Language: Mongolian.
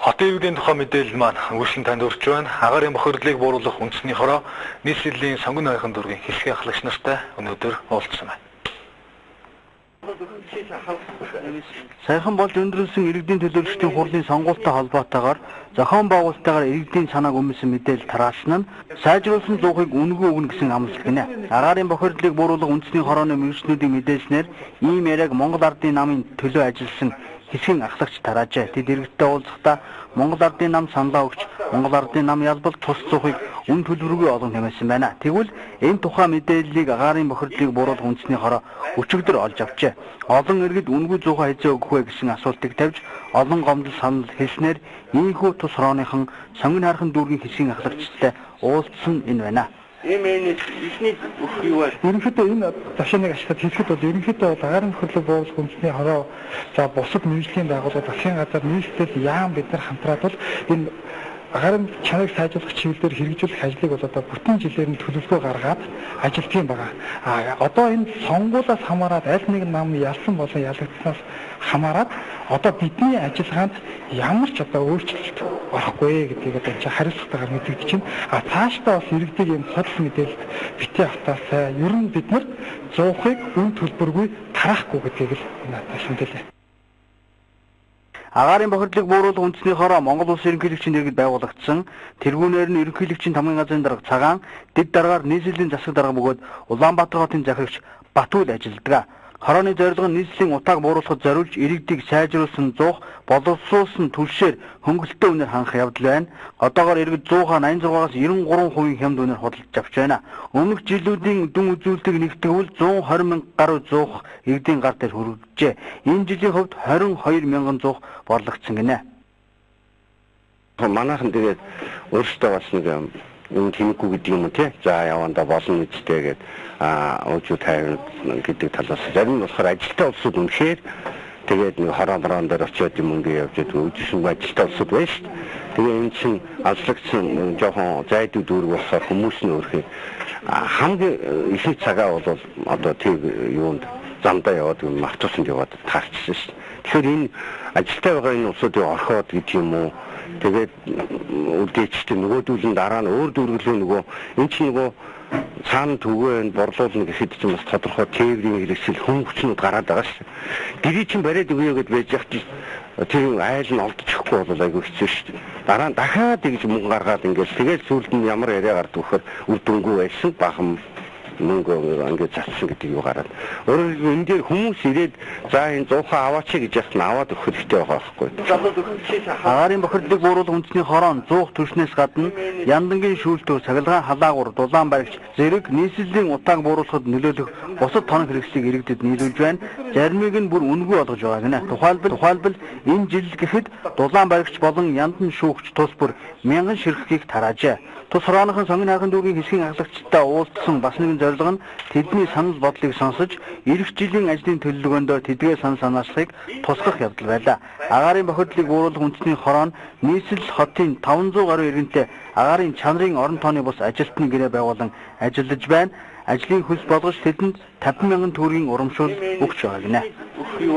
Хотын иргэдийн тухай мэдээлэл маань үргэлжлэн танд хүрч байна. Агаарын бохирдлыг бууруулах үндэсний хороо нийслэлийн сонгон ойхон дүүргийн хэсгийн ахлагч нартай өнөөдөр уулзсан байна. Саяхан болж өндөрлсөн иргэдийн төлөөлөгчдийн хурлын сонгуультай холбоотойгоор зохион байгуулалтаагаар иргэдийн санааг өмнөсөн мэдээлэл тараасан нь сайжруулсан зуухыг үнгүй өгнө гэсэн амлалт гинэ. Агаарын бохирдлыг бууруулах үндэсний хорооны мэргэжлүүдийн мэдээлснээр ийм яриаг Монгол Ардын намын төлөө ажилласан хэсгийн ахлагч тараажээ. Тэд иргэдтэй уулзахдаа Монгол Ардын нам саналаа өгч Монгол Ардын нам ялбал тус зуухыг үн төлбөргүй олгон хэмээсэн байна. Тэгвэл энэ тухай мэдээллийг агаарын бохирдлыг бууруулах үндэсний хороо өчигдөр олж авчээ. Олон иргэд үнгүй зуухаа хэзээ өгөх вэ гэсэн асуултыг тавьж олон гомдол санал хэлснээр ийхүү тус хорооныхон сонгон хайрхан дүүргийн хэсгийн ахлагчтай уулзсан энэ байна. Ихний юу вэ? Ерөнхийдөө энэ ташааныг ашиглаад хэлэхэд бол ерөнхийдөө агаарын бохирдлыг бууруулах үндэсний хороо за бусад мэргэжлийн байгууллагууд засгийн газар нийслэл яам бид нар хамтраад бол энэ агаарын чанарыг сайжруулах чиглэлээр хэрэгжүүлэх ажлыг бол одоо бүтэн жилээр нь төлөвлөгөө гаргаад ажилтг юм байна. Одоо энэ сонгуулиас хамаарат аль нэгэн нам ялсан болон ялагдсанаас хамаарат одоо бидний ажиллагаанд ямар ч одоо өөрчлөлт орохгүй гэдгийг одоо хариуцлагатайгаар мэдэгдэж байна. Цаашдаа бас иргэдэг юм судал мэдээлэлд битээ автаасаа ер нь бид нар зуухыг үн төлбөргүй тараахгүй гэдгийг л надад шимтэлээ. Агаарын бохирдлыг бууруулах үндэсний хороо Монгол улсын ерөнхийлөгчийн дэргэд байгуулагдсан. Тэргүүнээр нь ерөнхийлөгчийн тамгын газрын дарга Цагаан, дэд даргаар нийслэлийн засаг дарга бөгөөд Улаанбаатар хотын захирагч Батүйл ажилладаг. Хорооны зорилго нь нийслэлийн утааг бууруулахад зориулж иргэдийг сайжруулсан зуух, боловсруулсан түлшээр хөнгөлөлтөө үнээр хангах явдал байна. Одоогоор иргэд 186-аас 93% хямд үнээр худалдаж авч байна. Өмнөх жилүүдийн дүн үзүүлэлтийг нэгтгэвэл 120 мянга гаруй зуух иргэдийн гар дээр хүргэжээ. Энэ жилийн хувьд 22 мянган зуух борлогдсон гинэ. Манайхан тэгээд өөрсдөө бас нэг юм тэмэггүй гэдэг юм уу тий. За явандаа болно үстэй гэдэг уужуу тайван гэдэг талаас зарим нь болохоор ажилтаа улсууд үнэхээр тэгээд нэг хорон дээр очиод юм ингээ явж байгаа үжсэн ажилтаа улсууд байна шүү дээ. Тэгээ энэ чинь алслагдсан жоохон зайдуу дүүрэг болохоор хүмүүс нь өөрхий хамгийн ихний цагаа бол одоо тийм юунд замдаа яваад автобусанд яваад таарчсан шүү дээ. Тэгэхээр энэ ажилтаа байгаа энэ улсуудыг орхоод гэдэг юм уу. Тэгээд үдээчтэй нөгөөдүүл нь дараа нь өөр дүүргэлөө нөгөө эн чинь нөгөө цаана түгэн борлуулна гэхэд ч бас тодорхой тээврийн хэрэгсэл хүн хүчнүүд гараад байгаа шүү. Гэрий чинь бариад өгье гэдээ байж яах чи тэр айл нь олдчихгүй бол айгүй хэцүү шүү. Дараа нь дахиад ингэж мөнгө гаргаад ингээл тэгэл сүүлд нь ямар яриа гардаг вөхөр үр дүнгүй байсан бахан мөнгө ингээд зарцсан гэдэг юу гараад. Өөрөөр хэлбэл энэ дээр хүмүүс ирээд за энэ 100 аваач гэж яхад нь аваад өгөх хэрэгтэй байгаа байхгүй. Агаарын бохирдлыг бууруулах үндэсний хороо зуух түвшнээс гадна яндангийн шүүлтүү, цахилгаан халаагур, дулаан баригч зэрэг нийслэлийн утааг бууруулахад нөлөөлөх бусад тоног хэрэгслийг иргэдэд нийлүүлж байна. Заримыг нь бүр үнгүй болгож байгаа гинэ. Тухайлбал энэ жил гэхэд дулаан баригч болон яндан шүүгч тус бүр 1000 ширхгийг тараажээ. Тус хорооныхон сонгон хайрхан дүүргийн хэсгийн ахлагчтай уулзсан бас нэгэн зорилго нь тэдний санал бодлыг сонсож эх жилийн ажлын төлөвлөгөөндөө тэдгээ санаачлахыг тусгах явдал байлаа. Агаарын бохирдлыг бууруулах үндэсний хороо нь нийслэл хотын 500 гаруй иргэнтэй агаарын чанарын орон тооны бус ажилтны гэрээ байгуулан ажиллаж байна. Ажлын хөлс болгож тэдэнд 50 мянган төгрөгийн урамшуул өгч байгаа гинэ.